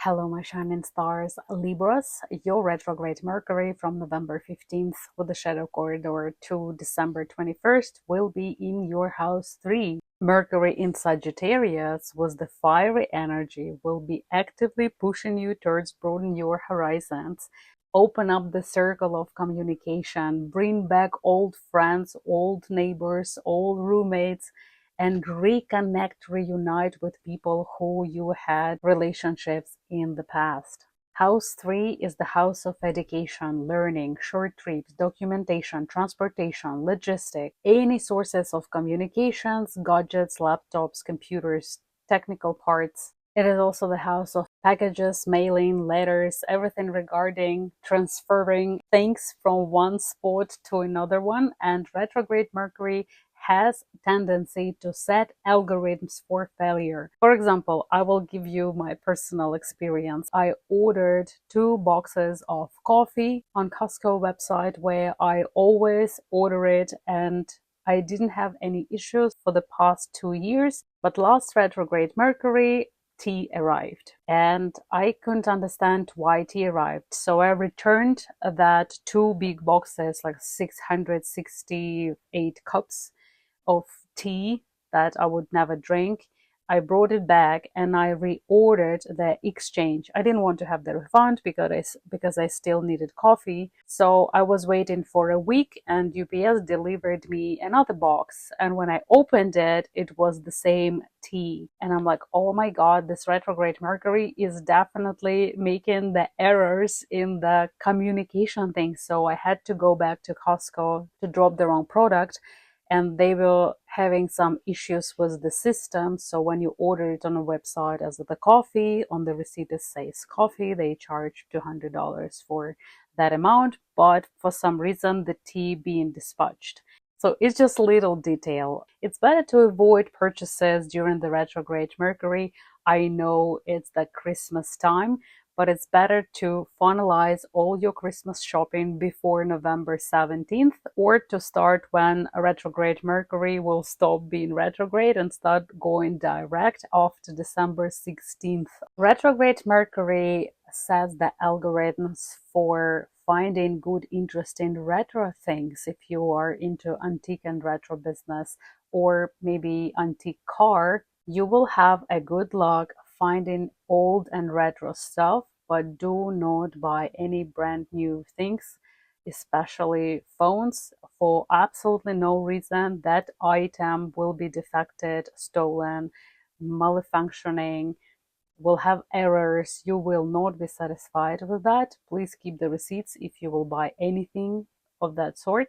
Hello, my shining stars, Libras. Your retrograde Mercury from November 15th with the shadow corridor to December 21st will be in your house 3. Mercury in Sagittarius was the fiery energy, will be actively pushing you towards broaden your horizons, open up the circle of communication, bring back old friends, old neighbors, old roommates, and reconnect, reunite with people who you had relationships in the past. House 3 is the house of education, learning, short trips, documentation, transportation, logistics, any sources of communications, gadgets, laptops, computers, technical parts. It is also the house of packages, mailing, letters, everything regarding transferring things from one spot to another one. And retrograde Mercury has tendency to set algorithms for failure. For example, I will give you my personal experience. I ordered 2 boxes of coffee on Costco website where I always order it, and I didn't have any issues for the past 2 years. But last retrograde Mercury, tea arrived and I couldn't understand why tea arrived. So I returned that 2 big boxes, like 668 cups of tea that I would never drink. I brought it back and I reordered the exchange. I didn't want to have the refund because I still needed coffee. So I was waiting for a week and UPS delivered me another box. And when I opened it, it was the same tea. And I'm like, oh my God, this retrograde Mercury is definitely making the errors in the communication thing. So I had to go back to Costco to drop the wrong product. And they were having some issues with the system. So when you order it on a website as the coffee, on the receipt it says coffee, they charge $200 for that amount. But for some reason, the tea being dispatched. So it's just a little detail. It's better to avoid purchases during the retrograde Mercury. I know it's the Christmas time, but it's better to finalize all your Christmas shopping before November 17th, or to start when retrograde Mercury will stop being retrograde and start going direct after December 16th. Retrograde Mercury sets the algorithms for finding good, interesting retro things. If you are into antique and retro business, or maybe antique car, you will have a good luck finding old and retro stuff, but do not buy any brand new things, especially phones, for absolutely no reason. That item will be defected, stolen, malfunctioning, will have errors. You will not be satisfied with that. Please keep the receipts if you will buy anything of that sort.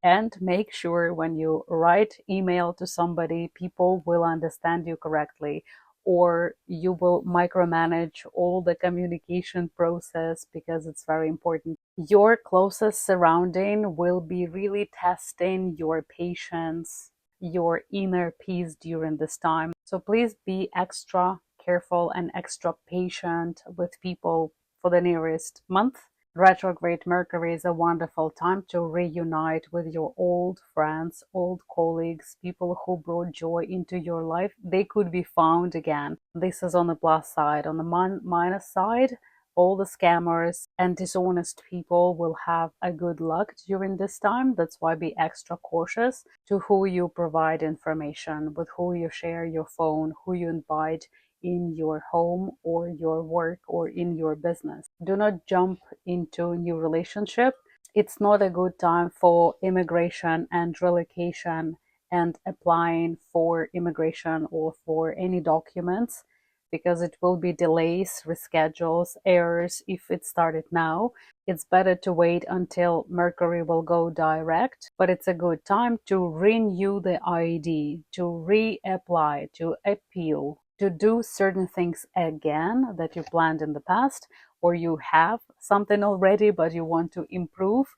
And make sure when you write email to somebody, people will understand you correctly, or you will micromanage all the communication process, because it's very important. Your closest surrounding will be really testing your patience, your inner peace during this time. So please be extra careful and extra patient with people for the nearest month. Retrograde Mercury is a wonderful time to reunite with your old friends, old colleagues, people who brought joy into your life. They could be found again. This is on the plus side. On the minus side, all the scammers and dishonest people will have a good luck during this time. That's why be extra cautious to who you provide information, with who you share your phone, who you invite in your home or your work or in your business. Do not jump into a new relationship. It's not a good time for immigration and relocation and applying for immigration or for any documents, because it will be delays, reschedules, errors if it started now. It's better to wait until Mercury will go direct, but it's a good time to renew the ID, to reapply, to appeal, to do certain things again that you planned in the past, or you have something already but you want to improve.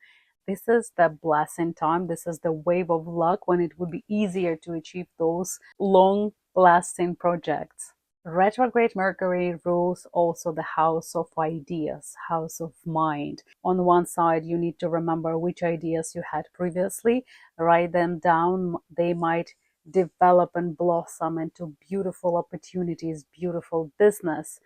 This is the blessing time. This is the wave of luck when it would be easier to achieve those long lasting projects. Retrograde Mercury rules also the house of ideas, house of mind. On one side, you need to remember which ideas you had previously, write them down. They might develop and blossom into beautiful opportunities, beautiful business.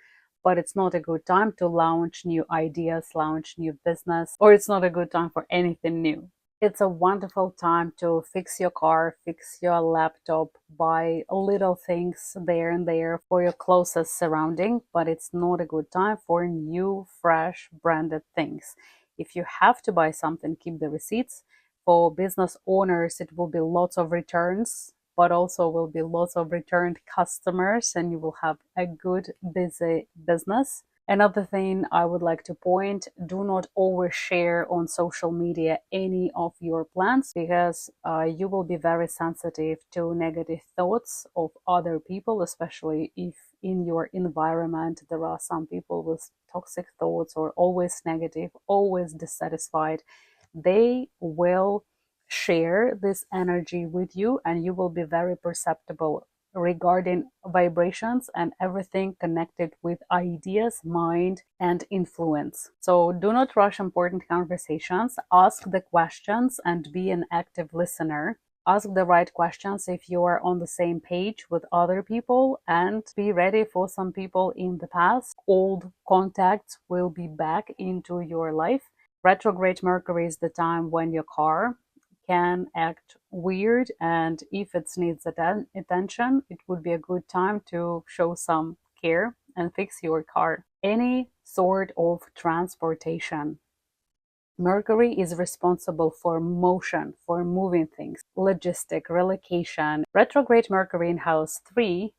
but it's not a good time to launch new ideas, launch new business, or it's not a good time for anything new. It's a wonderful time to fix your car, fix your laptop, buy little things there and there for your closest surrounding, but it's not a good time for new, fresh, branded things. If you have to buy something, keep the receipts. For business owners, it will be lots of returns, but also will be lots of returned customers, and you will have a good, busy business. Another thing I would like to point, do not overshare on social media any of your plans, because you will be very sensitive to negative thoughts of other people, especially if in your environment there are some people with toxic thoughts or always negative, always dissatisfied. They will share this energy with you, and you will be very perceptible regarding vibrations and everything connected with ideas, mind, and influence. So do not rush important conversations. Ask the questions and be an active listener. Ask the right questions if you are on the same page with other people, and be ready for some people in the past. Old contacts will be back into your life. Retrograde Mercury is the time when your car can act weird, and if it needs attention, it would be a good time to show some care and fix your car. Any sort of transportation. Mercury is responsible for motion, for moving things, logistic, relocation. Retrograde Mercury in house 3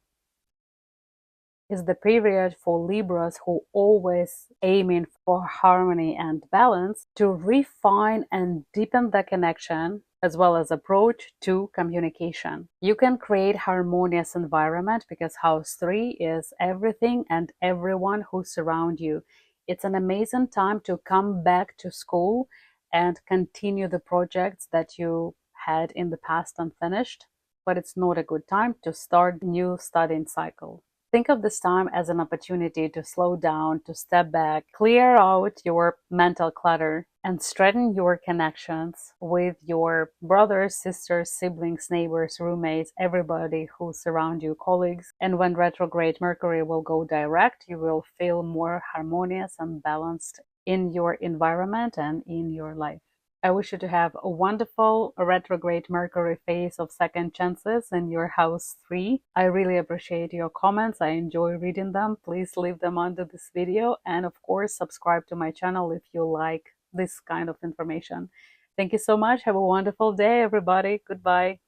is the period for Libras who always aiming for harmony and balance, to refine and deepen the connection as well as approach to communication. You can create harmonious environment because house 3 is everything and everyone who surround you. It's an amazing time to come back to school and continue the projects that you had in the past unfinished, but it's not a good time to start new studying cycle. Think of this time as an opportunity to slow down, to step back, clear out your mental clutter, and strengthen your connections with your brothers, sisters, siblings, neighbors, roommates, everybody who surround you, colleagues. And when retrograde Mercury will go direct, you will feel more harmonious and balanced in your environment and in your life. I wish you to have a wonderful retrograde Mercury phase of second chances in your house 3. I really appreciate your comments. I enjoy reading them. Please leave them under this video. And of course, subscribe to my channel if you like this kind of information. Thank you so much. Have a wonderful day, everybody. Goodbye.